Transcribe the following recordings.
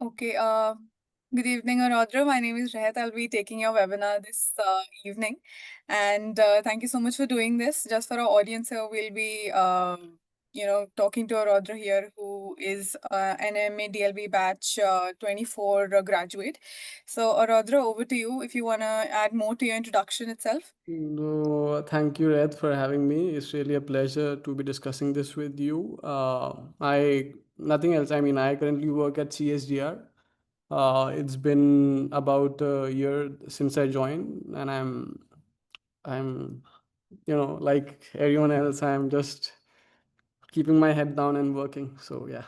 Okay. Good evening, Araudra. My name is Rehat. I'll be taking your webinar this evening, and thank you so much for doing this. Just for our audience here, we'll be, talking to Araudra here, who is an MA DLB batch 24 graduate. So, Araudra, over to you. If you wanna add more to your introduction itself. No, thank you, Red, for having me. It's really a pleasure to be discussing this with you. I nothing else. I mean, I currently work at CSDR. It's been about a year since I joined, and I'm, like everyone else, I'm just keeping my head down and working. So yeah.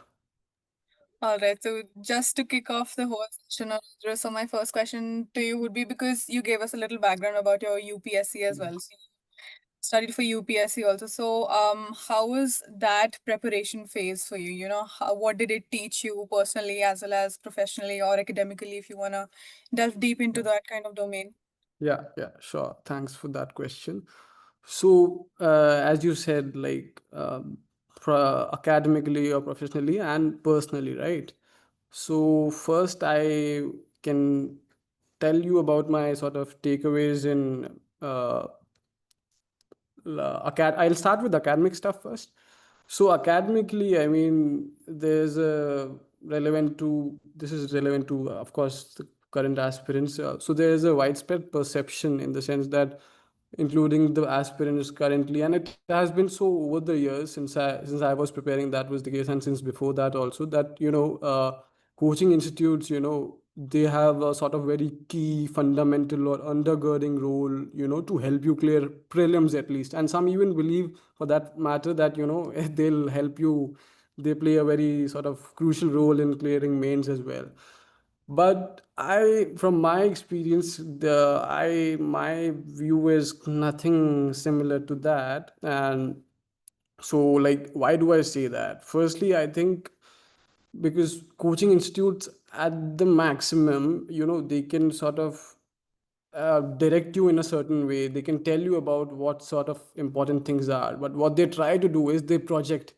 All right. So just to kick off the whole session, Audra, so my first question to you would be because you gave us a little background about your UPSC as well. So you studied for UPSC also. So how was that preparation phase for you? What did it teach you personally as well as professionally or academically, if you wanna delve deep into that kind of domain? Yeah, sure. Thanks for that question. So, as you said, like academically or professionally and personally, right? So, first, I can tell you about my sort of takeaways in I'll start with academic stuff first. So academically, I mean, there's a relevant to this is relevant to, of course, the current aspirants. So there is a widespread perception in the sense that, including the aspirants currently, and it has been so over the years since I was preparing. That was the case, and since before that also, that coaching institutes, they have a sort of very key fundamental or undergirding role, to help you clear prelims at least. And some even believe, for that matter, that they'll help you. They play a very sort of crucial role in clearing mains as well. But from my experience, my view is nothing similar to that. And so, like, why do I say that? Firstly, I think because coaching institutes at the maximum, they can sort of direct you in a certain way. They can tell you about what sort of important things are, but what they try to do is they project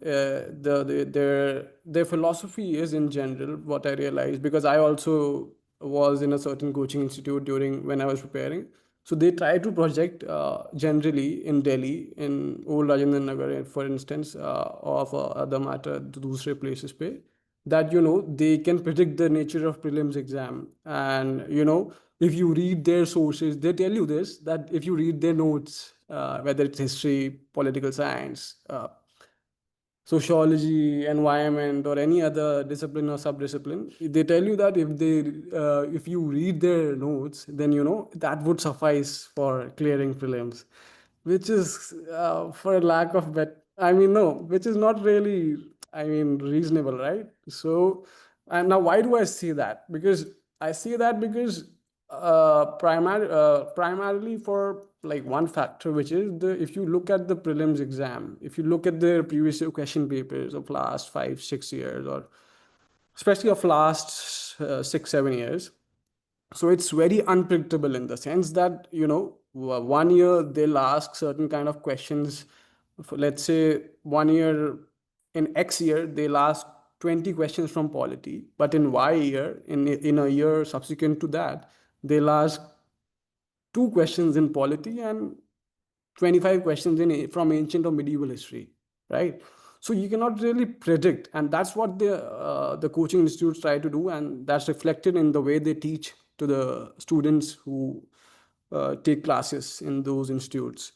their philosophy is, in general, what I realized, because I also was in a certain coaching institute during when I was preparing. So they try to project, generally in Delhi, in old Rajendra Nagar, for instance, or for other matter, दूसरे places पे, that they can predict the nature of prelims exam. And if you read their sources, they tell you this, that if you read their notes, whether it's history, political science, sociology, environment, or any other discipline or sub-discipline, they tell you that if you read their notes, then that would suffice for clearing prelims, which is, for lack of bet, I mean, no, which is not really, I mean, reasonable, right? So, and now why do I say that? Because I say that because primarily for like one factor, which is the if you look at the prelims exam, if you look at the previous year question papers of last 5 6 years, or especially of last 6 7 years, so it's very unpredictable in the sense that one year they'll ask certain kind of questions. For, let's say, one year, in X year they'll ask 20 questions from polity, but in Y year, in a year subsequent to that, they'll ask two questions in polity and 25 questions from ancient or medieval history, right? So you cannot really predict, and that's what the coaching institutes try to do, and that's reflected in the way they teach to the students who take classes in those institutes.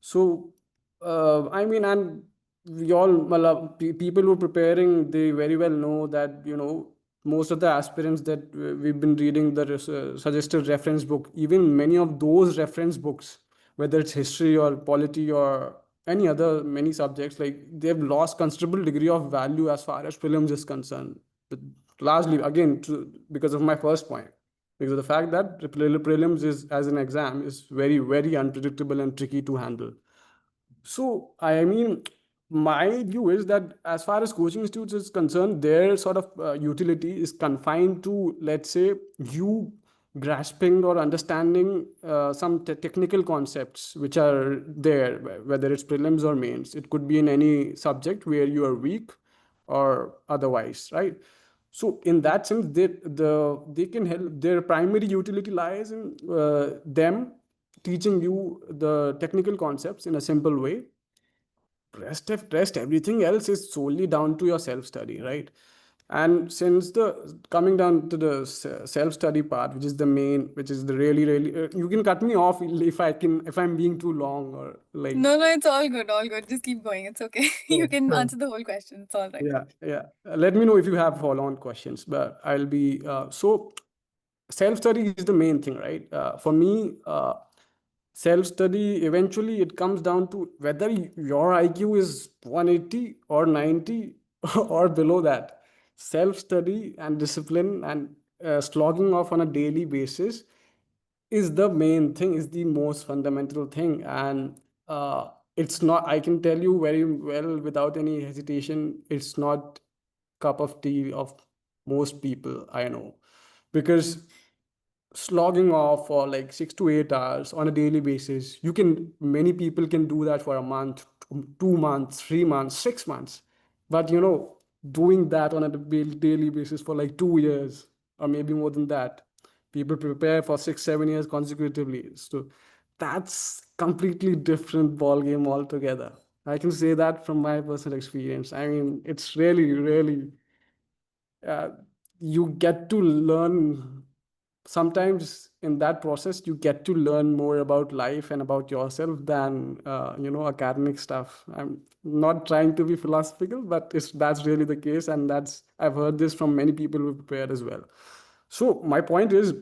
So I mean, and we all, people who are preparing, they very well know that most of the aspirants that we've been reading the suggested reference book, even many of those reference books, whether it's history or polity or any other many subjects, like, they've lost considerable degree of value as far as prelims is concerned. But largely, again, because of my first point, because of the fact that prelims is, as an exam, is very very unpredictable and tricky to handle. So, I mean, my view is that as far as coaching institutes is concerned, their sort of utility is confined to, let's say, you grasping or understanding some technical concepts which are there, whether it's prelims or mains. It could be in any subject where you are weak or otherwise, right? So in that sense, they can help. Their primary utility lies in them teaching you the technical concepts in a simple way. Rest everything else is solely down to your self study, right? And since the coming down to the self study part, which is the main, which is the really you can cut me off if I'm being too long or like. No, no, it's all good, all good. Just keep going. It's okay. You can Sure. answer the whole question. It's all right. Yeah, yeah. Let me know if you have follow-on questions, but I'll be so self-study is the main thing, right? For me, self-study eventually it comes down to whether your IQ is 180 or 90 or below that. Self-study and discipline and slogging off on a daily basis is the main thing, is the most fundamental thing. And it's not, I can tell you very well without any hesitation, it's not cup of tea of most people I know, because slogging off for like 6 to 8 hours on a daily basis, you can, many people can do that for a month, 2 months, 3 months, 6 months. But doing that on a daily basis for like 2 years or maybe more than that, people prepare for 6 7 years consecutively. So that's completely different ball game altogether. I can say that from my personal experience. I mean, it's really uh, you get to learn. Sometimes in that process you get to learn more about life and about yourself than academic stuff. I'm not trying to be philosophical, but that's really the case, and that's, I've heard this from many people who prepared as well. So my point is,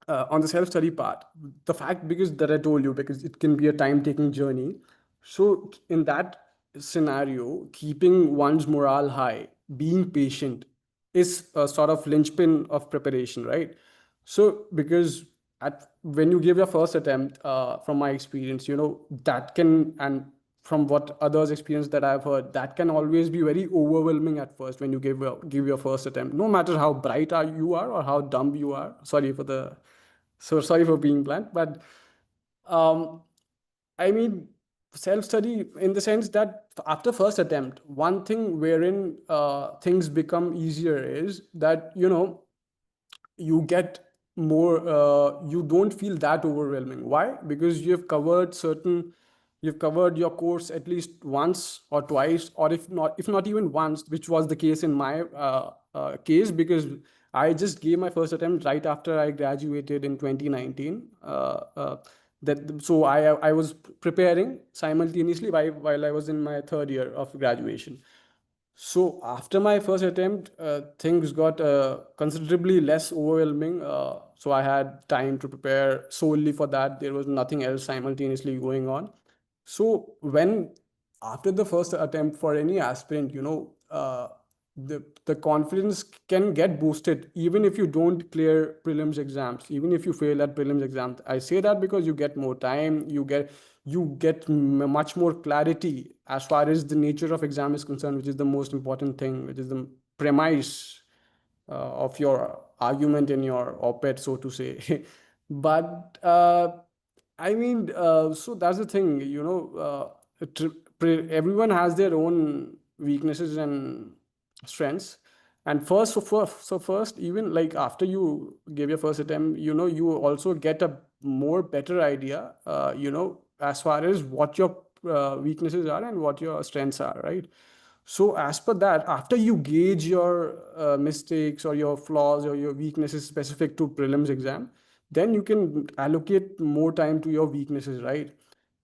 on the self-study part, the fact, because that I told you, because it can be a time-taking journey. So in that scenario, keeping one's morale high, being patient, is a sort of linchpin of preparation, right? So because when you give your first attempt, from my experience, that can, and from what others experience that I've heard, that can always be very overwhelming at first when you give your first attempt, no matter how bright you are or how dumb you are. Sorry for being blunt, but um, I mean, self study in the sense that after first attempt, one thing wherein things become easier is that you get more, you don't feel that overwhelming. Why? Because you've covered your course at least once or twice, or if not even once, which was the case in my case, because I just gave my first attempt right after I graduated in 2019. I was preparing simultaneously while I was in my third year of graduation. So after my first attempt, things got considerably less overwhelming. So I had time to prepare solely for that. There was nothing else simultaneously going on. So when after the first attempt for any aspirant, the confidence can get boosted even if you don't clear prelims exams, even if you fail at prelims exams. I say that because you get more time, you get much more clarity as far as the nature of exam is concerned, which is the most important thing, which is the premise of your argument in your op-ed, so to say. But I mean, so that's the thing, everyone has their own weaknesses and strengths. And first, even like after you give your first attempt, you also get a more better idea, as far as what your weaknesses are and what your strengths are, right? So as per that, after you gauge your mistakes or your flaws or your weaknesses specific to prelims exam, then you can allocate more time to your weaknesses, right?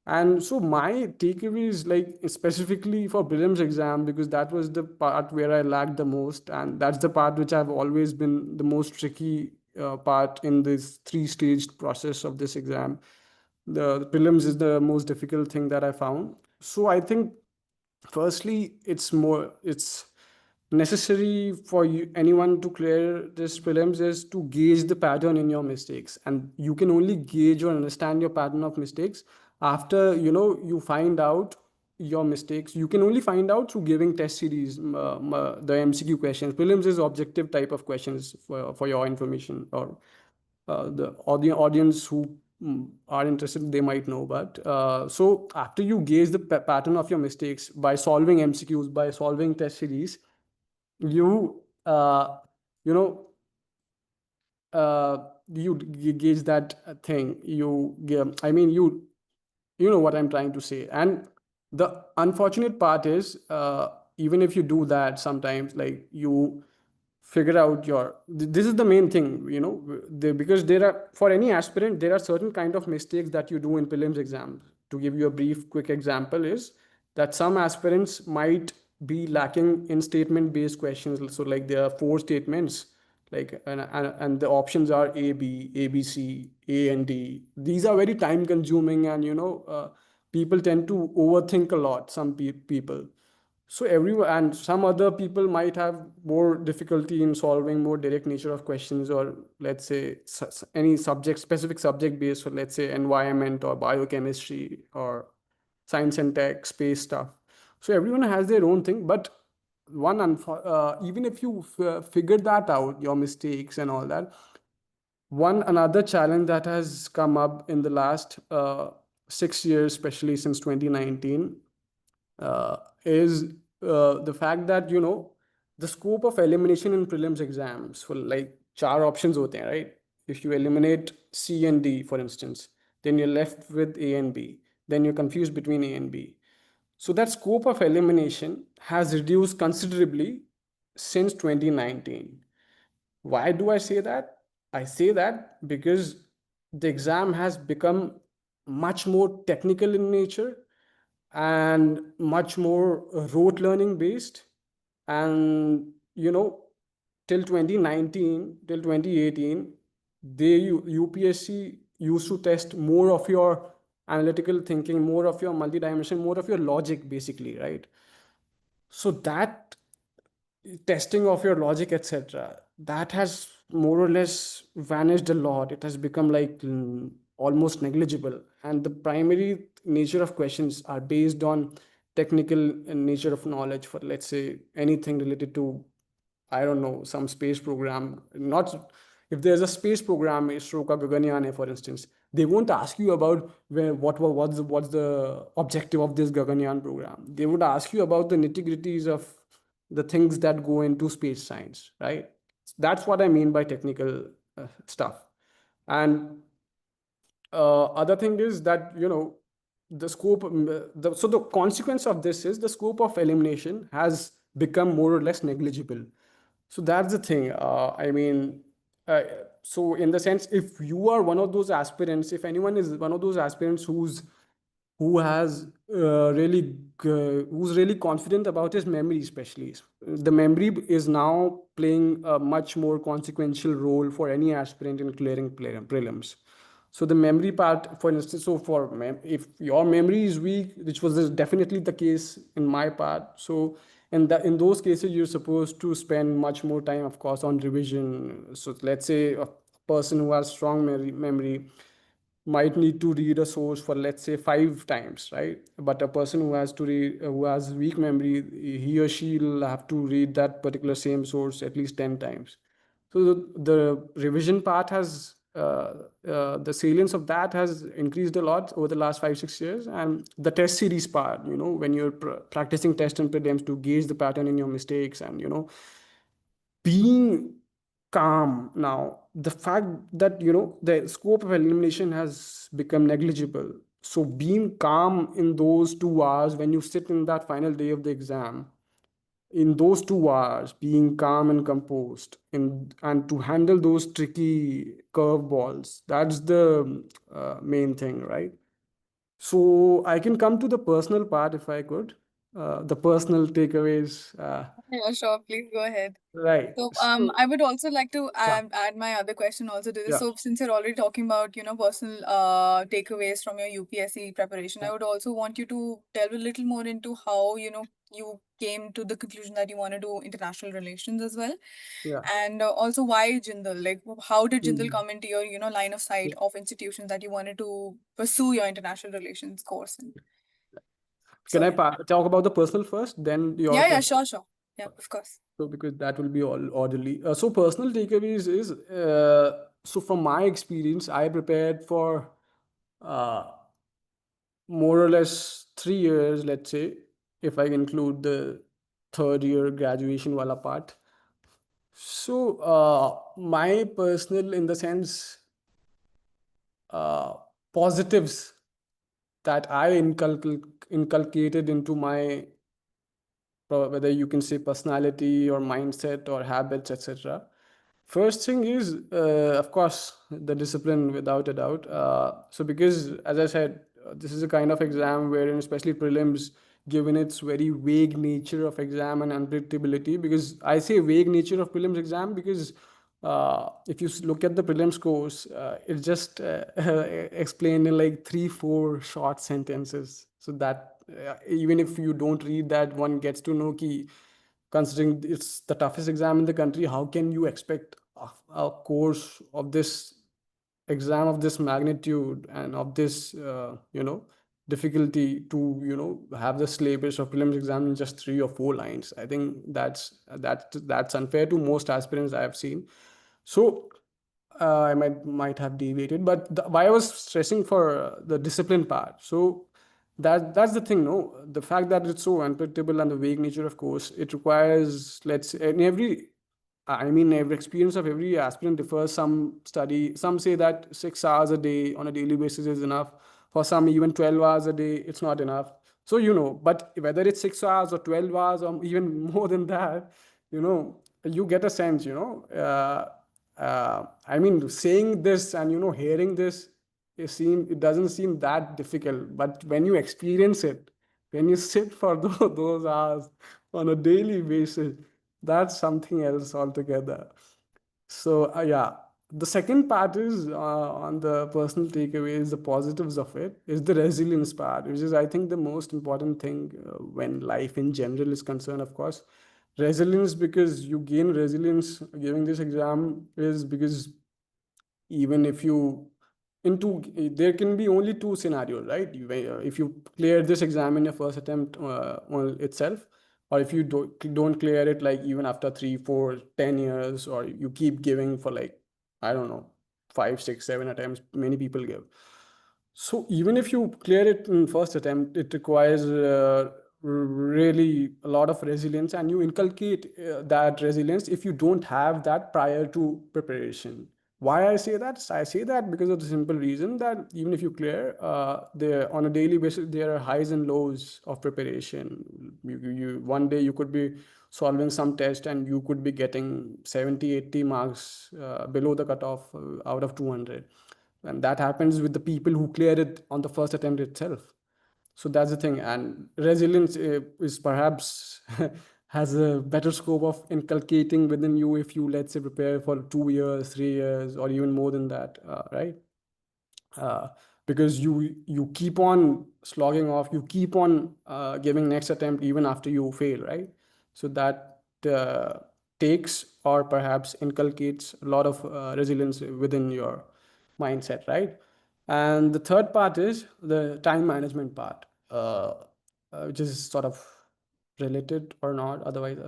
And so my takeaway is like specifically for prelims exam, because that was the part where I lacked the most, and that's the part which I've always been the most tricky part in this three-staged process of this exam. The prelims is the most difficult thing that I found. So I think firstly it's necessary for anyone to clear this prelims is to gauge the pattern in your mistakes, and you can only gauge or understand your pattern of mistakes after you find out your mistakes. You can only find out through giving test series, the MCQ questions. Prelims is objective type of questions for your information, or the audience who are interested, they might know. But so after you gauge the pattern of your mistakes by solving MCQs, by solving test series, you you know, you gauge that thing. I mean, you know what I'm trying to say. And the unfortunate part is, even if you do that, sometimes like you figure out this is the main thing, because there are, for any aspirant, there are certain kind of mistakes that you do in prelims exams. To give you a brief quick example is that some aspirants might be lacking in statement based questions. So like there are four statements, like, and the options are ABC, A and D. These are very time consuming, and people tend to overthink a lot, some people. So everyone, and some other people might have more difficulty in solving more direct nature of questions, or let's say any subject, specific subject based, so let's say environment or biochemistry or science and tech, space stuff. So everyone has their own thing. But even if you figure that out, your mistakes and all that, one another challenge that has come up in the last 6 years, especially since 2019, is the fact that the scope of elimination in prelims exams, for like four options hote hain, right? If you eliminate C and D, for instance, then you're left with A and B. Then you're confused between A and B. So that scope of elimination has reduced considerably since 2019. Why do I say that? I say that because the exam has become much more technical in nature and much more rote learning based. And till 2019, till 2018, UPSC used to test more of your analytical thinking, more of your multidimension, more of your logic, basically, right? So that testing of your logic, etc., that has more or less vanished a lot. It has become like almost negligible, and the primary nature of questions are based on technical nature of knowledge, for let's say anything related to, I don't know, some space program. Not if there's a space program, ISRO ka Gaganyaan hai, for instance, they won't ask you about what's the objective of this Gaganyaan program. They would ask you about the nitty gritties of the things that go into space science, right? That's what I mean by technical stuff. And other thing is that the scope so the consequence of this is the scope of elimination has become more or less negligible. So that's the thing. I mean, uh, so in the sense, if you are one of those aspirants, if anyone is one of those aspirants who has who's really confident about his memory, especially the memory is now playing a much more consequential role for any aspirant in clearing prelims. So the memory part, for instance, so if your memory is weak, which was definitely the case in my part, so in those cases you're supposed to spend much more time, of course, on revision. So let's say a person who has strong memory might need to read a source for, let's say, 5 times, right? But a person who has weak memory, he or she will have to read that particular same source at least 10 times. So the revision part has the salience of that has increased a lot over the last 5 6 years. And the test series part, when you're practicing test and prelims to gauge the pattern in your mistakes, and being calm. Now the fact that the scope of elimination has become negligible, so being calm in those 2 hours when you sit in that final day of the exam, in those 2 hours, being calm and composed, and to handle those tricky curveballs, that's the main thing, right? So I can come to the personal part if I could, the personal takeaways, Yeah, sure. Please go ahead. right? So, So I would also like to yeah, add my other question also to this. yeah, So, since you're already talking about, personal takeaways from your UPSC preparation, I would also want you to delve a little more into how, you came to the conclusion that you want to do international relations as well. yeah. And also why Jindal? Like, how did Jindal Mhm. come into your, line of sight of institutions that you wanted to pursue your international relations course in? Can So, I yeah. talk about the personal first, then your Yeah, yeah, question? sure, sure. Yeah, of course. So because that will be all orderly. So personal takeaways is, so from my experience, I prepared for uh, more or less 3 years, let's say, if I include the third year graduation wala part. So, my personal, in the sense, uh, positives that I inculcated into my, whether you can say personality or mindset or habits, etc. First thing is, of course, the discipline without a doubt. So, because as I said, this is a kind of exam wherein, especially prelims, given its very vague nature of exam and unpredictability. Because I say vague nature of prelims exam because if you look at the prelims course, it's just explained in like three, four short sentences. So that even if you don't read that, one gets to know ki, considering it's the toughest exam in the country, how can you expect a course of this exam of this magnitude and of this difficulty to have the syllabus of prelims exam in just 3 or 4 lines? I think that's unfair to most aspirants I have seen. So I might have deviated, but why I was stressing for the discipline part. So that's the thing, no. The fact that it's so unpredictable and the vague nature, of course, it requires, let's say, in every, I mean, every experience of every aspirant differs. Some study, some say that 6 hours a day on a daily basis is enough. For some, even 12 hours a day, it's not enough. So, but whether it's 6 hours or 12 hours or even more than that, you get a sense, I mean, saying this and, hearing this, it doesn't seem that difficult. But when you experience it, when you sit for those hours on a daily basis, that's something else altogether. So yeah, the second part is on the personal takeaways, the positives of it is the resilience part, which is I think the most important thing when life in general is concerned. Of course, resilience, because you gain resilience giving this exam is because even if you into there can be only two scenarios, right? If you clear this exam in your first attempt on itself, or if you don't clear it like even after 3 4 10 years, or you keep giving for like, I don't know, 5 6 7 attempts many people give. So even if you clear it in first attempt, it requires really a lot of resilience, and you inculcate that resilience if you don't have that prior to preparation. Why I say that? I say that because of the simple reason that even if you clear, there on a daily basis there are highs and lows of preparation. One day you could be solving some test and you could be getting 70 80 marks below the cutoff out of 200, and that happens with the people who clear it on the first attempt itself. So that's the thing, and resilience is perhaps has a better scope of inculcating within you if you, let's say, prepare for 2 years 3 years or even more than that, right? uh, because you keep on slogging off, you keep on giving next attempt even after you fail, right? So that takes or perhaps inculcates a lot of resilience within your mindset, right? And the third part is the time management part, which is sort of related or not, otherwise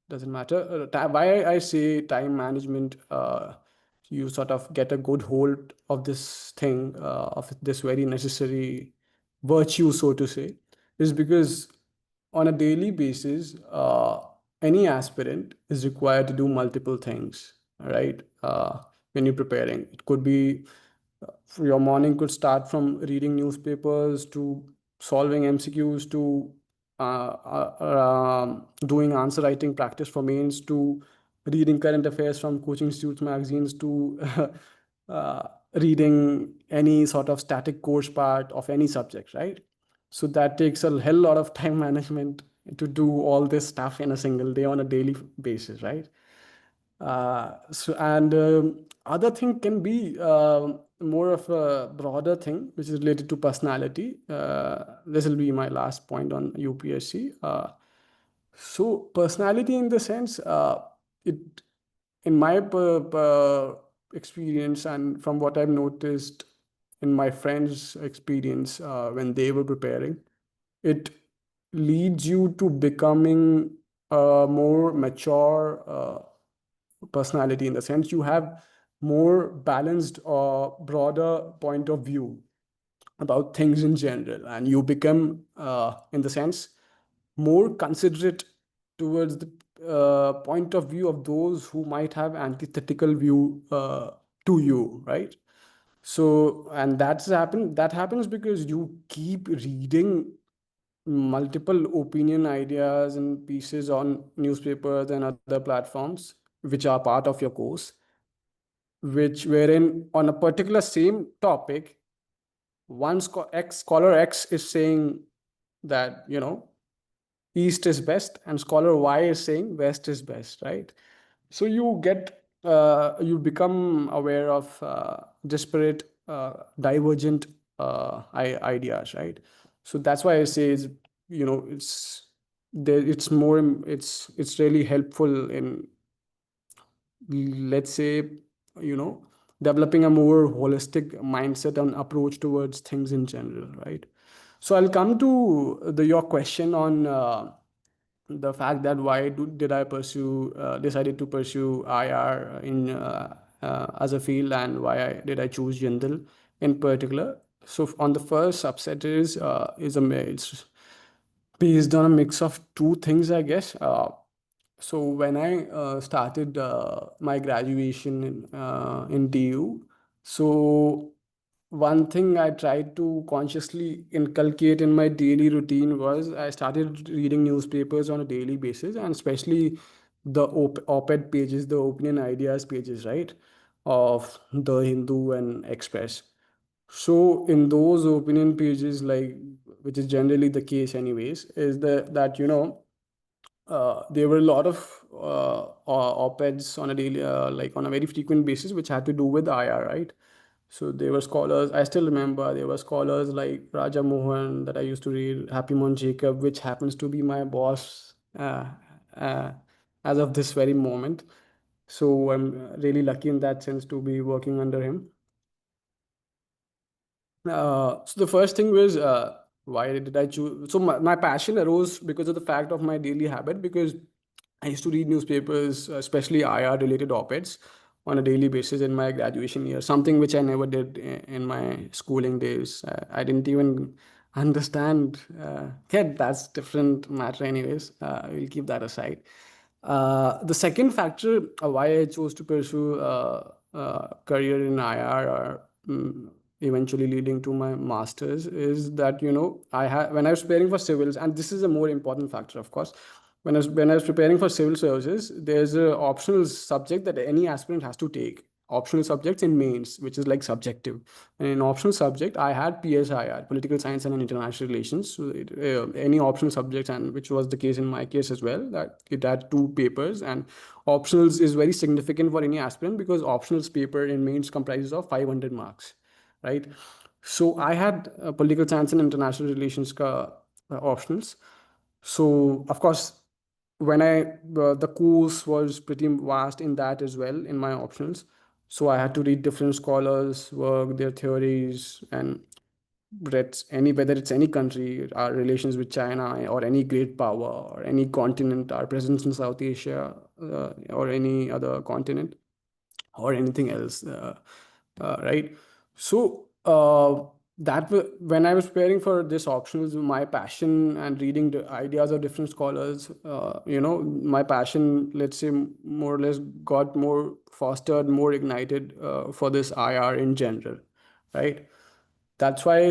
doesn't matter. Why I say time management, you sort of get a good hold of this thing, of this very necessary virtue, so to say, is because on a daily basis, any aspirant is required to do multiple things, right? When you're preparing, it could be your morning could start from reading newspapers to solving MCQs to doing answer writing practice for mains to reading current affairs from coaching institutes magazines to reading any sort of static course part of any subject, right? So that takes a hell lot of time management to do all this stuff in a single day on a daily basis, right? And other thing can be more of a broader thing, which is related to personality. This will be my last point on UPSC. So personality, in the sense, it in my experience and from what I've noticed in my friends' experience when they were preparing, it leads you to becoming a more mature personality, in the sense you have more balanced or broader point of view about things in general, and you become in the sense more considerate towards the point of view of those who might have antithetical view to you, right? So, and that happens because you keep reading multiple opinion ideas and pieces on newspapers and other platforms which are part of your course, which wherein on a particular same topic, scholar X is saying that, east is best, and scholar Y is saying west is best, right? So you become aware of disparate, divergent ideas, right? So that's why I say is, it's there. It's more. It's really helpful in, let's say, you know developing a more holistic mindset and approach towards things in general, right? So I'll come to your question on the fact that did I decided to pursue IR in as a field, and did I choose Jindal in particular. So on the first subset it's based on a mix of two things, I guess. So when I started my graduation in DU, so one thing I tried to consciously inculcate in my daily routine was I started reading newspapers on a daily basis, and especially the op-ed pages, the opinion ideas pages, right, of the Hindu and Express. So in those opinion pages, like, which is generally the case anyways, is that there were a lot of op-eds on a daily, like on a very frequent basis, which had to do with IR, right? So there were scholars. I still remember there were scholars like Raja Mohan that I used to read, Happy Mon Jacob, which happens to be my boss uh, as of this very moment. So I'm really lucky in that sense to be working under him. So the first thing was, why did I choose? So my passion arose because of the fact of my daily habit, because I used to read newspapers, especially IR related op-eds, on a daily basis in my graduation year, something which I never did in my schooling days. I didn't even understand. Yeah, that's different matter anyways. We'll keep that aside. The second factor why I chose to pursue career in IR, or eventually leading to my masters, is that I had when I was preparing for civils, and this is a more important factor, of course. When I was preparing for civil services, there's a optional subject that any aspirant has to take. Optional subjects in mains, which is like subjective. And in optional subject, I had PSIR, Political Science and International Relations. So any optional subjects, and which was the case in my case as well, that it had two papers. And optionals is very significant for any aspirant, because optionals paper in mains comprises of 500 marks, right? So I had Political Science and International Relations optionals. So of course, when the course was pretty vast in that as well in my options. So I had to read different scholars work, their theories, and read any, whether it's any country, our relations with China, or any great power, or any continent, our presence in South Asia, or any other continent, or anything else, right? So when I was preparing for this optionals, my passion and reading the ideas of different scholars, my passion, let's say, more or less got more fostered, more ignited for this IR in general, right? That's why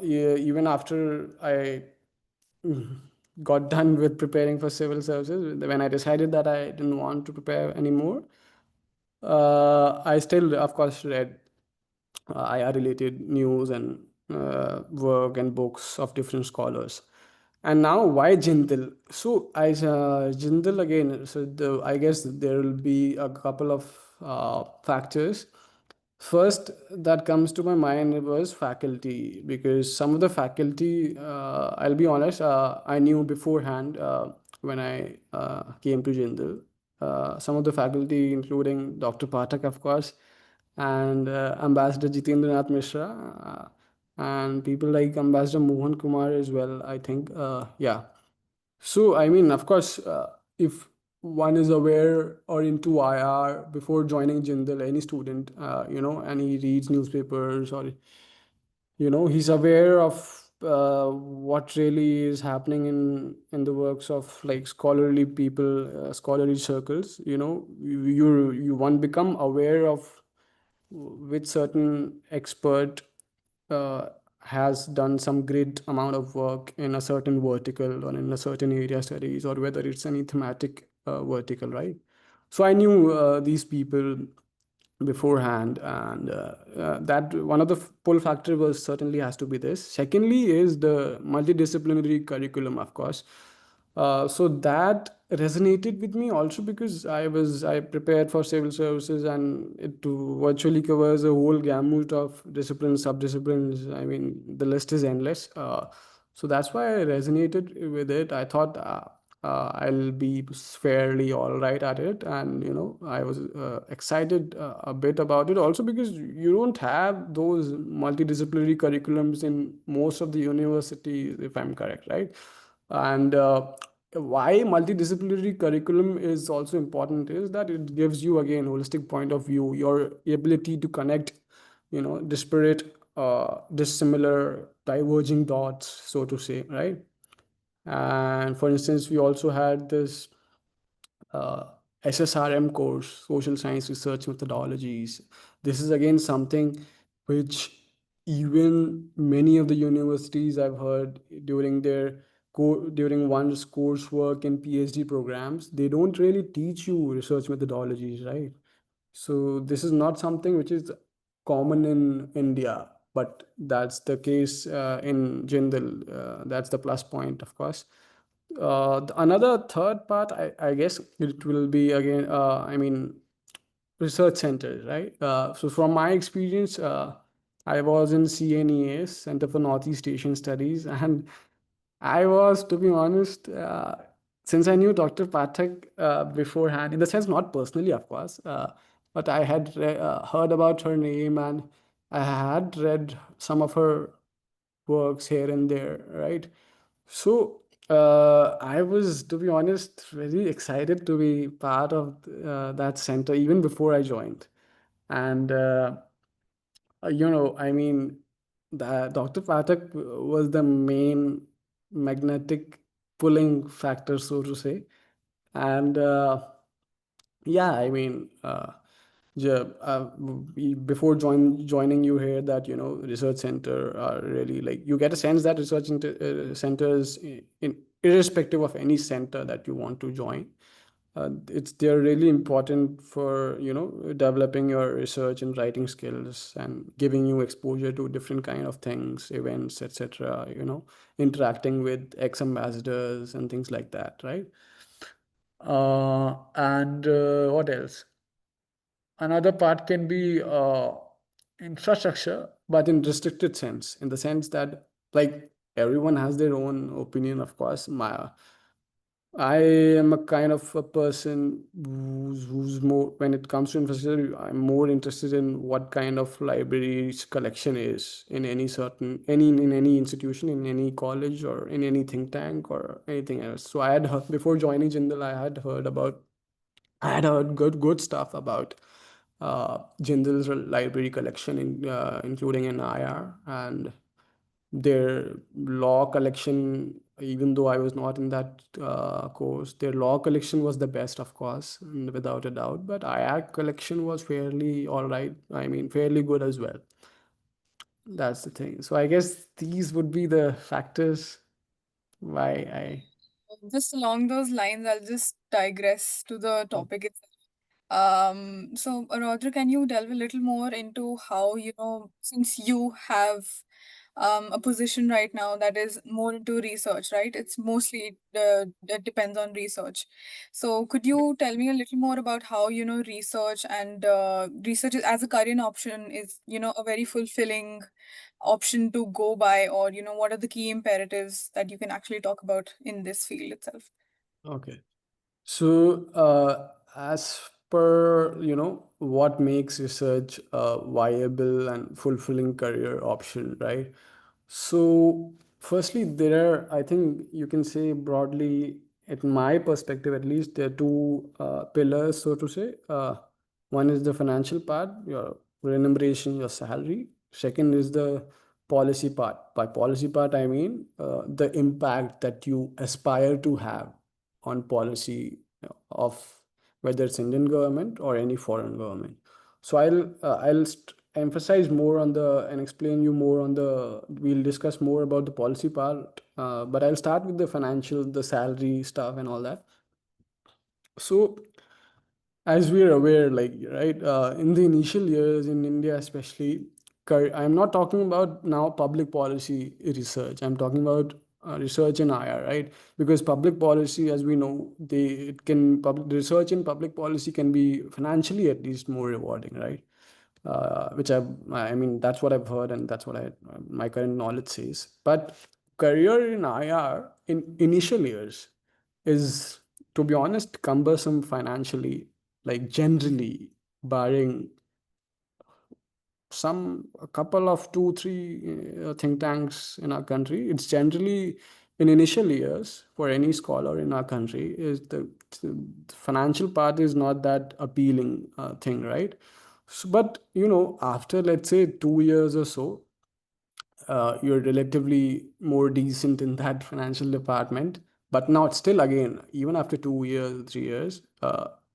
even after I got done with preparing for civil services, when I decided that I didn't want to prepare anymore, I still, of course, read IR related news and work and books of different scholars. And now, why Jindal? So, Jindal again. So, I guess there will be a couple of factors. First, that comes to my mind was faculty, because some of the faculty, I'll be honest, I knew beforehand when I came to Jindal. Some of the faculty, including Dr. Pathak, of course, and Ambassador Jitendranath Mishra, and people like Ambassador Mohan Kumar as well, I think. Yeah. So, I mean, of course, if one is aware or into IR before joining Jindal, any student, and he reads newspapers, or, he's aware of what really is happening in the works of like scholarly people, scholarly circles. You know, you one become aware of which certain expert uh, has done some great amount of work in a certain vertical or in a certain area studies, or whether it's any thematic vertical, right? So I knew these people beforehand, and that one of the pull factor was certainly has to be this. Secondly is the multidisciplinary curriculum, of course. So that resonated with me also because I prepared for civil services, and it virtually covers a whole gamut of disciplines, sub-disciplines. I mean, the list is endless. So that's why I resonated with it. I thought I'll be fairly all right at it, and you know, I was excited a bit about it also because you don't have those multidisciplinary curriculums in most of the universities, if I'm correct, right? And why multidisciplinary curriculum is also important is that it gives you again holistic point of view, your ability to connect, you know, disparate, dissimilar, diverging dots, so to say, right? And for instance, we also had this uh, SSRM course, Social Science Research Methodologies. This is again something which even many of the universities I've heard during their during one's coursework and PhD programs, they don't really teach you research methodologies, right? So this is not something which is common in India, but that's the case in Jindal. That's the plus point, of course. Another third part, I guess it will be again, I mean, research centers, right? So from my experience, I was in CNES, Center for Northeast Asian Studies, and I was, to be honest, since I knew Dr. Pathak beforehand, in the sense not personally, of course, but I had heard about her name, and I had read some of her works here and there, right? So I was, to be honest, very excited to be part of that center even before I joined. And you know, I mean, the Dr. Pathak was the main magnetic pulling factor, so to say. And yeah, I mean, yeah, before joining you here, that you know, research center are really like, you get a sense that centers, irrespective of any center that you want to join, it's they're really important for, you know, developing your research and writing skills and giving you exposure to different kind of things, events, etc., you know, interacting with ex ambassadors and things like that, right? And what else? Another part can be infrastructure, but in restricted sense, in the sense that like everyone has their own opinion, of course. I am a kind of a person who's more, when it comes to infrastructure, I'm more interested in what kind of libraries collection is in any certain, any in any institution, in any college, or in any think tank or anything else. So I had heard, before joining Jindal, I had heard good stuff about Jindal's library collection, including an IR, and their law collection. Even though I was not in that course, their law collection was the best, of course, without a doubt. But IR collection was fairly all right. I mean, fairly good as well. That's the thing. So I guess these would be the factors why I. Just along those lines, I'll just digress to the topic itself. So Araudra, can you delve a little more into how, you know, since you have a position right now that is more into research, right? It's mostly that depends on research. So could you tell me a little more about how, you know, research and as a career option is, you know, a very fulfilling option to go by, or, you know, what are the key imperatives that you can actually talk about in this field itself? Okay. So, as per, you know, what makes research a viable and fulfilling career option, right? So, firstly, there are, I think you can say broadly, at my perspective at least, there are two pillars, so to say. One is the financial part, your remuneration, your salary. Second is the policy part. By policy part, I mean the impact that you aspire to have on policy of whether it's Indian government or any foreign government. So I'll emphasize more on the and explain you more on the. We'll discuss more about the policy part, but I'll start with the financial, the salary stuff, and all that. So as we are aware, like, right, in the initial years in India especially, I'm not talking about now public policy research, I'm talking about research in IR, right? Because public policy, as we know, public research in public policy can be financially at least more rewarding, right? Which I mean, that's what I've heard, and that's what my current knowledge says. But career in IR in initial years is, to be honest, cumbersome financially, like generally, barring a couple of two, three think tanks in our country. It's generally in initial years for any scholar in our country is the financial part is not that appealing thing, right? So, but after let's say 2 years or so, you're relatively more decent in that financial department. But now it's still, again, even after 2 years, 3 years,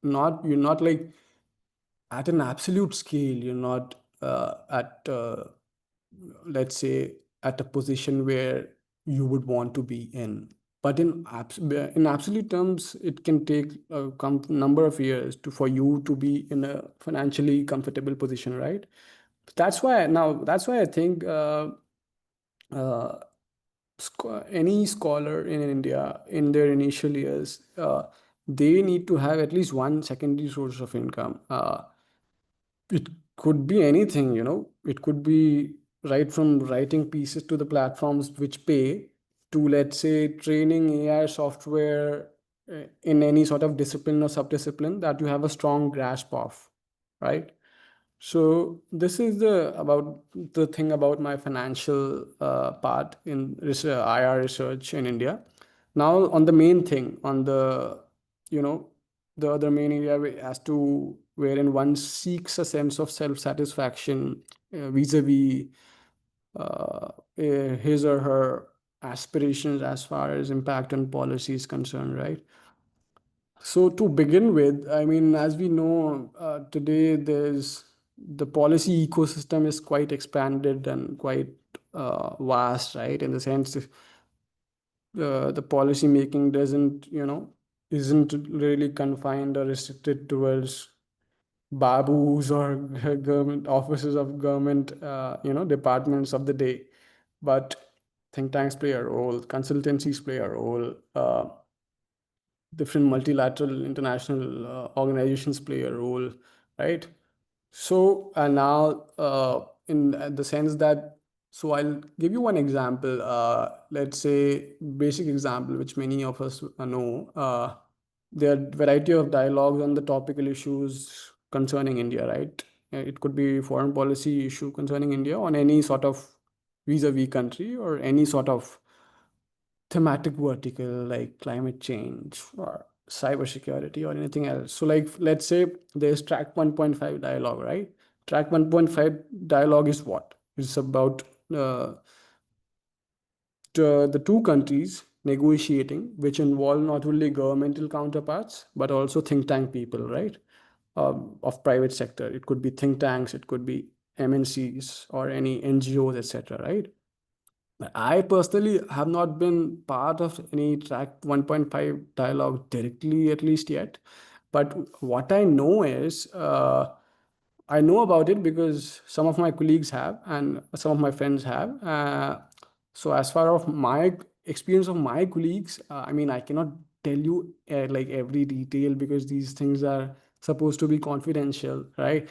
not you're not like at an absolute scale. You're not at let's say at a position where you would want to be in. But in absolute terms, it can take a number of years for you to be in a financially comfortable position, right? That's why I think uh, any scholar in India in their initial years, they need to have at least one secondary source of income. It could be anything, it could be right from writing pieces to the platforms which pay, to, let's say, training AI software in any sort of discipline or subdiscipline that you have a strong grasp of, right? So this is the thing about my financial part in IR research in India. Now on the main thing, on you know the other main area as to wherein one seeks a sense of self-satisfaction vis-a-vis his or her aspirations as far as impact on policy is concerned, right? So to begin with, I mean, as we know, today the policy ecosystem is quite expanded and quite vast, right? In the sense, the policy making isn't really confined or restricted towards babus or government offices of government, departments of the day, but think tanks play a role, consultancies play a role. Different multilateral international organizations play a role, right? So now, in the sense that, so I'll give you one example. Let's say basic example, which many of us know. There are variety of dialogues on the topical issues concerning India, right? It could be foreign policy issue concerning India on any sort of vis-a-vis country or any sort of thematic vertical like climate change or cybersecurity or anything else. So, like, let's say there's track 1.5 dialogue, right? Track 1.5 dialogue is what? It's about the two countries negotiating, which involve not only governmental counterparts but also think tank people, right? Of private sector. It could be think tanks, it could be MNCs or any NGOs, etc., right? I personally have not been part of any track 1.5 dialogue directly, at least yet. But what I know is, I know about it because some of my colleagues have and some of my friends have. So as far of my experience of my colleagues, I mean, I cannot tell you like every detail because these things are supposed to be confidential, right?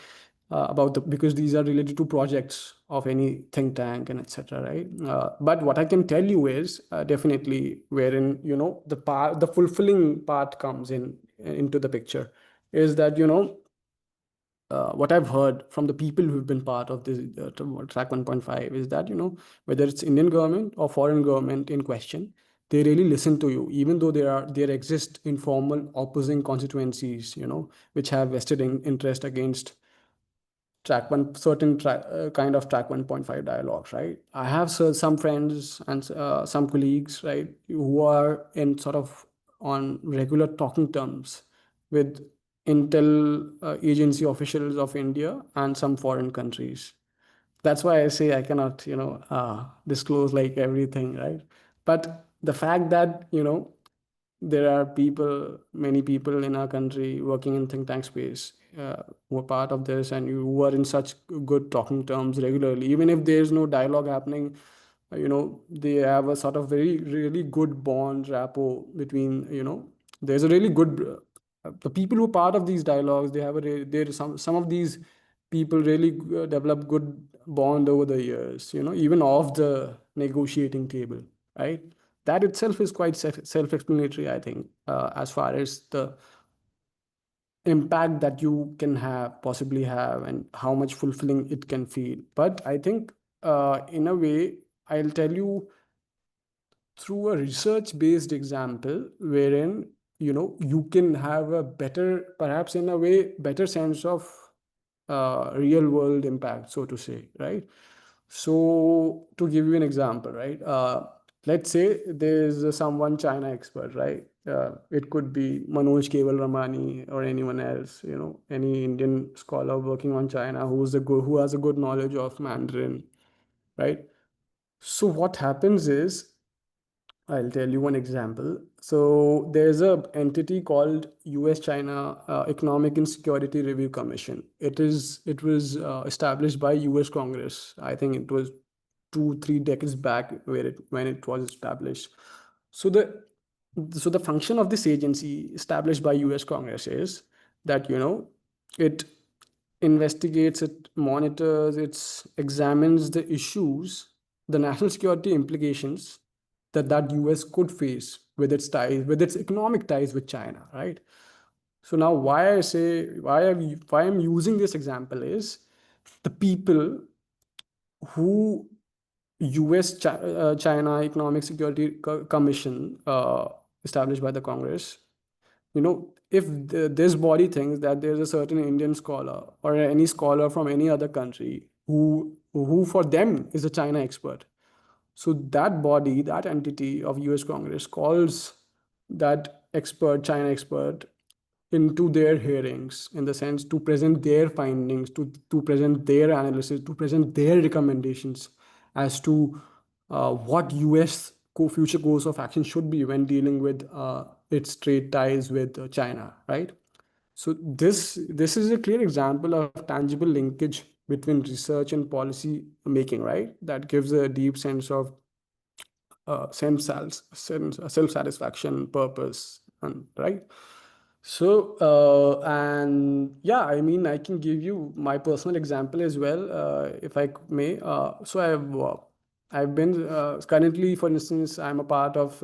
About because these are related to projects of any think tank and etc., right? But what I can tell you is definitely wherein the fulfilling part comes into the picture is that what I've heard from the people who've been part of this track 1.5 is that whether it's Indian government or foreign government in question, they really listen to you, even though there exist informal opposing constituencies, which have vested interest against track one certain kind of track 1.5 dialogues, right? I have some friends and some colleagues, right, who are in sort of on regular talking terms with intel agency officials of India and some foreign countries. That's why I say I cannot, disclose like everything, right? But the fact that, there are many people in our country working in think tank space, who are part of this, and who are in such good talking terms regularly, even if there's no dialogue happening. They have a sort of very really good bond rapport between, there's a really good, the people who are part of these dialogues, they have there some of these people really develop good bond over the years, even off the negotiating table, right? That itself is quite self-explanatory, I think, as far as the impact that you can possibly have, and how much fulfilling it can feel. But I think, in a way, I'll tell you through a research based example, wherein you can have a better, perhaps in a way, better sense of real world impact, so to say, right? So to give you an example, right, let's say there's someone China expert, right? It could be Manoj Keval Ramani or anyone else, any Indian scholar working on China who has a good knowledge of Mandarin, right? So what happens is, I'll tell you one example. So there's a entity called U.S. China Economic and Security Review Commission. It was established by U.S. Congress. I think it was 2 3 decades back when it was established. So the function of this agency established by U.S. Congress is that it investigates, it monitors, it examines the issues, the national security implications that US could face with its ties, with its economic ties with China, right? So now, why I'm using this example is the people who China Economic Security Commission, established by the Congress, if this body thinks that there's a certain Indian scholar or any scholar from any other country who for them is a China expert, so that body, that entity of US Congress calls that expert, China expert, into their hearings, in the sense to present their findings, to present their analysis, to present their recommendations as to what US future course of action should be when dealing with its trade ties with China, right? So this is a clear example of tangible linkage between research and policy making, right? That gives a deep sense of self satisfaction, purpose, and right. So and yeah, I mean, I can give you my personal example as well, if I may. So I've been currently, for instance, I'm a part of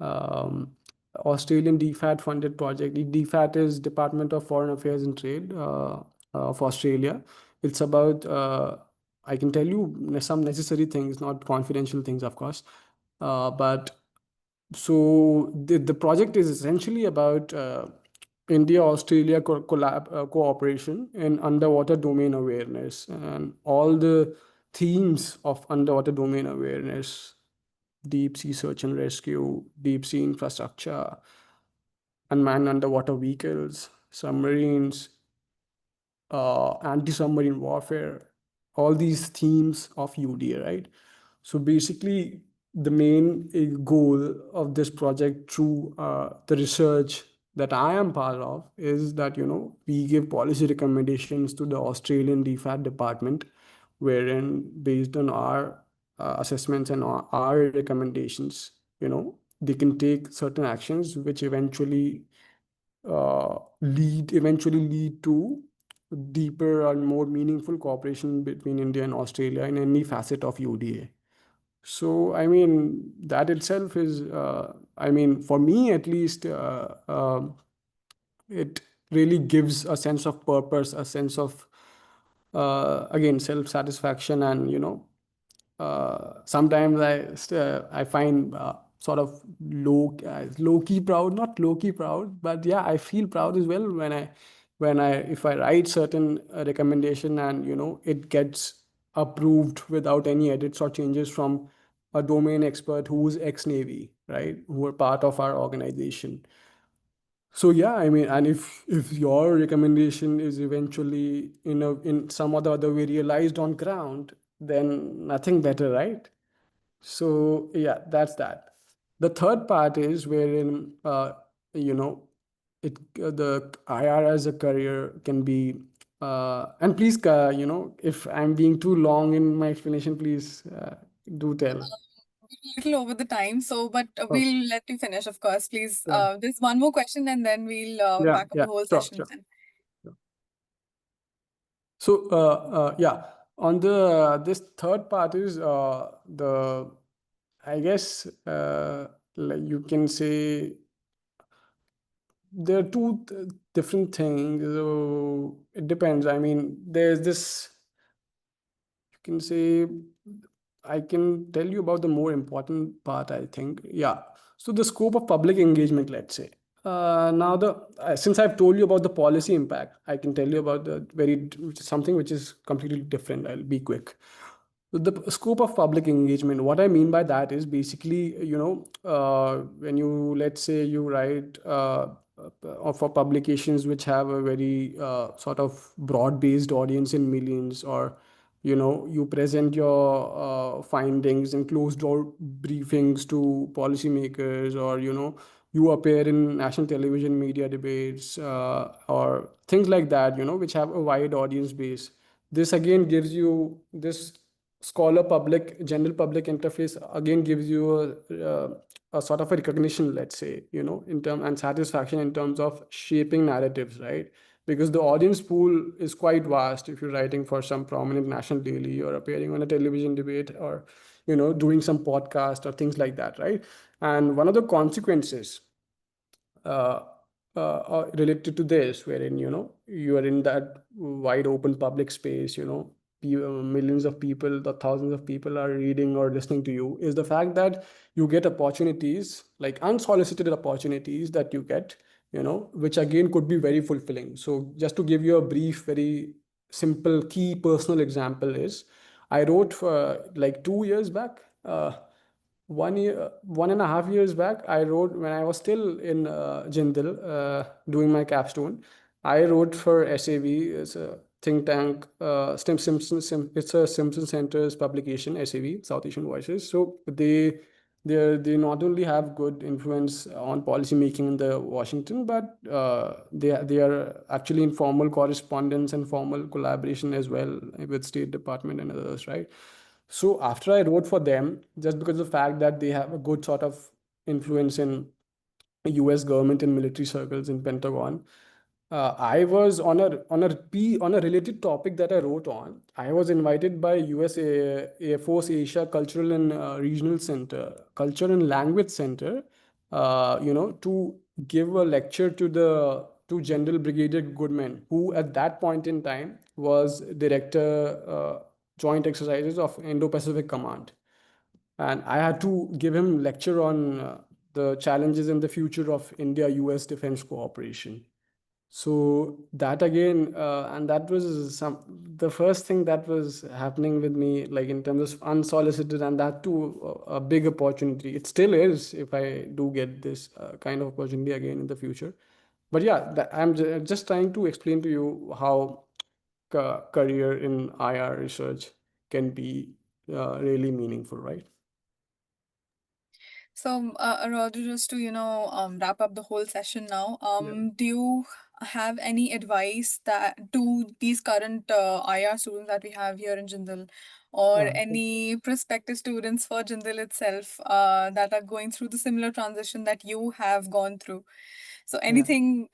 um, Australian DFAT funded project. The DFAT is Department of Foreign Affairs and Trade of Australia. It's about, I can tell you some necessary things, not confidential things, of course. But so the project is essentially about India Australia cooperation in underwater domain awareness, and all the themes of underwater domain awareness: deep sea search and rescue, deep sea infrastructure, unmanned underwater vehicles, submarines, anti-submarine warfare, all these themes of UDA, right? So basically, the main goal of this project through the research that I am part of is that, we give policy recommendations to the Australian DFAT department, wherein based on our assessments and our recommendations, they can take certain actions which eventually lead to deeper and more meaningful cooperation between India and Australia in any facet of UDA. So, I mean, that itself is, I mean, for me at least, it really gives a sense of purpose, a sense of, again, self-satisfaction, and, sometimes I find sort of low key proud, not low key proud, but yeah, I feel proud as well when I when I if I write certain recommendation and it gets approved without any edits or changes from a domain expert who's ex-Navy, right, who are part of our organization. So yeah, I mean, and if your recommendation is eventually in some other way realized on ground, then nothing better, right? So yeah, that's that. The third part is wherein you know the IR as a career can be and please if I'm being too long in my explanation, please do tell. A little over the time, so but Oh, we'll let you finish, of course. Please, yeah, there's one more question, and then we'll yeah, wrap up yeah, the whole sure, session. sure. Then. So yeah, on the this third part is the I guess like you can say there are two different things. So it depends. I mean, there's this you can say I can tell you about the more important part, I think. Yeah. So the scope of public engagement, let's say. Now the since I've told you about the policy impact, I can tell you about the something which is completely different. I'll be quick. The scope of public engagement, what I mean by that is basically, when you, let's say you write for publications which have a very sort of broad based audience in millions, or you present your findings in closed door briefings to policymakers, or you appear in national television media debates, or things like that, which have a wide audience base. This again gives you this scholar public general public interface, again gives you a sort of a recognition, let's say, in term and satisfaction in terms of shaping narratives, right? Because the audience pool is quite vast if you're writing for some prominent national daily or appearing on a television debate, or doing some podcast or things like that, right? And one of the consequences uh, related to this, wherein you are in that wide open public space, millions of people, the thousands of people are reading or listening to you, is the fact that you get opportunities, like unsolicited opportunities that you get, which again could be very fulfilling. So just to give you a brief, very simple key personal example is, I wrote for like 2 years back. 1 year, 1.5 years back, I wrote when I was still in Jindal doing my capstone. I wrote for SAV. It's a think tank. It's a Simpson Center's publication, SAV, South Asian Voices. So they not only have good influence on policy making in the Washington, but they are actually in formal correspondence and formal collaboration as well with State Department and others, right? So after I wrote for them, just because of the fact that they have a good sort of influence in US government and military circles in Pentagon, I was on a related topic that I wrote on. I was invited by US Air Force Asia Cultural and Regional Center, Culture and Language Center, to give a lecture to General Brigadier Goodman, who at that point in time was director Joint Exercises of Indo-Pacific Command, and I had to give him lecture on the challenges and the future of India-US defense cooperation. So that again, and that was the first thing that was happening with me, like in terms of unsolicited, and that too a big opportunity. It still is if I do get this kind of opportunity again in the future. But yeah, I'm just trying to explain to you how career in IR research can be really meaningful, right? So, Araudra, just to wrap up the whole session now, Yeah, do you have any advice that to these current IR students that we have here in Jindal, or yeah, any prospective students for Jindal itself that are going through the similar transition that you have gone through? So, yeah. anything,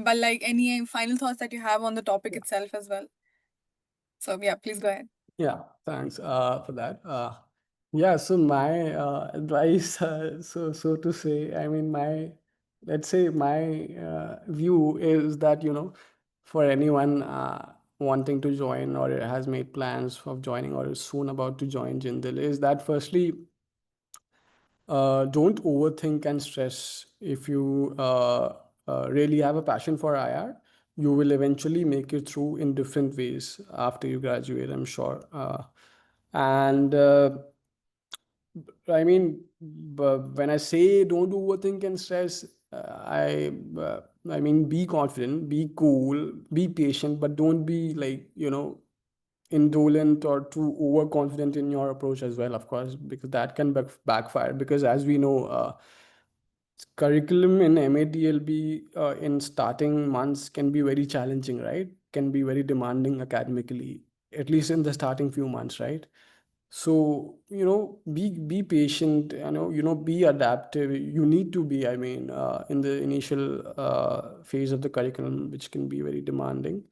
but like any final thoughts that you have on the topic Yeah. itself as well? So, yeah, please go ahead. Yeah, thanks for that. Yeah, so my advice, so to say, I mean, let's say my view is that, for anyone wanting to join or has made plans of joining or is soon about to join Jindal, is that firstly, don't overthink and stress if you really have a passion for IR. you will eventually make it through in different ways after you graduate, I'm sure. And I mean, when I say don't overthink and stress, I mean, be confident, be cool, be patient, but don't be like, indolent or too overconfident in your approach as well, of course, because that can backfire. Because as we know, curriculum in MATLB in starting months can be very challenging, right? Can be very demanding academically, at least in the starting few months, right? So be patient, be adaptive. You need to be, I mean, in the initial phase of the curriculum, which can be very demanding.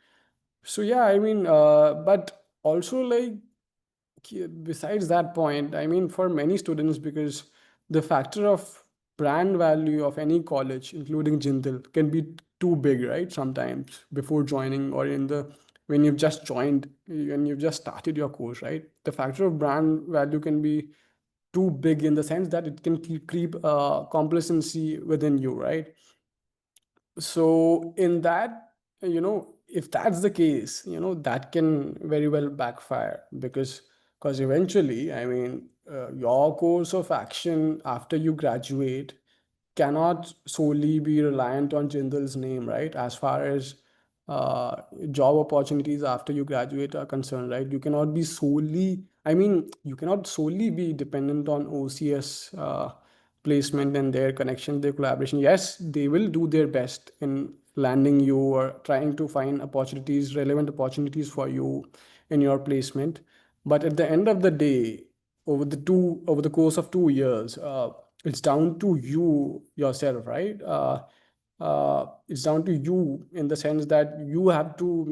So yeah, I mean, but also like besides that point, I mean, for many students, because the factor of brand value of any college, including Jindal, can be too big, right? Sometimes before joining or in the when you've just joined, when you've just started your course, right? The factor of brand value can be too big in the sense that it can creep complacency within you, right? So in that, if that's the case, that can very well backfire, because eventually, I mean, your course of action after you graduate cannot solely be reliant on Jindal's name, right? As far as job opportunities after you graduate are concerned, right? You cannot solely be dependent on OCS placement and their connection, their collaboration. Yes, they will do their best in landing you or trying to find opportunities, relevant opportunities for you in your placement. But at the end of the day, over the course of 2 years, it's down to you yourself, right? It's down to you in the sense that you have to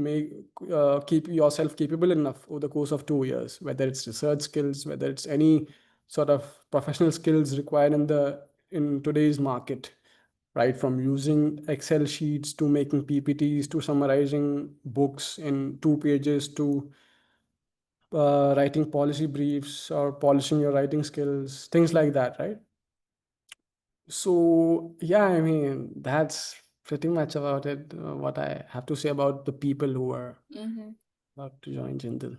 keep yourself capable enough over the course of 2 years, whether it's research skills, whether it's any sort of professional skills required in today's market, right? From using Excel sheets to making PPTs to summarizing books in 2 pages to writing policy briefs or polishing your writing skills, things like that, right? So, yeah, I mean, that's pretty much about it, what I have to say about the people who are Mm-hmm. about to join Jindal.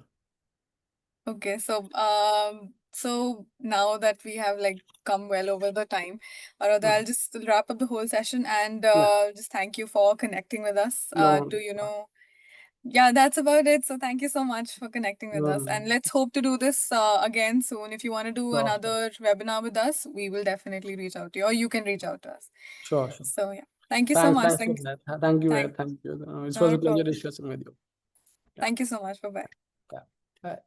Okay, so now that we have like come well over the time, Araudra, Mhm. I'll just wrap up the whole session and Yeah, just thank you for connecting with us. no, Yeah, that's about it. So thank you so much for connecting with us, no, and let's hope to do this again soon. If you want to do sure, sure, another webinar with us, we will definitely reach out to you, or you can reach out to us. sure, sure. So yeah, thank you so Thanks, much. thanks for that. Thank you, Thank, thank you. It was not a a pleasure problem. discussing with you. Yeah, Thank you so much. Bye bye. yeah. Bye.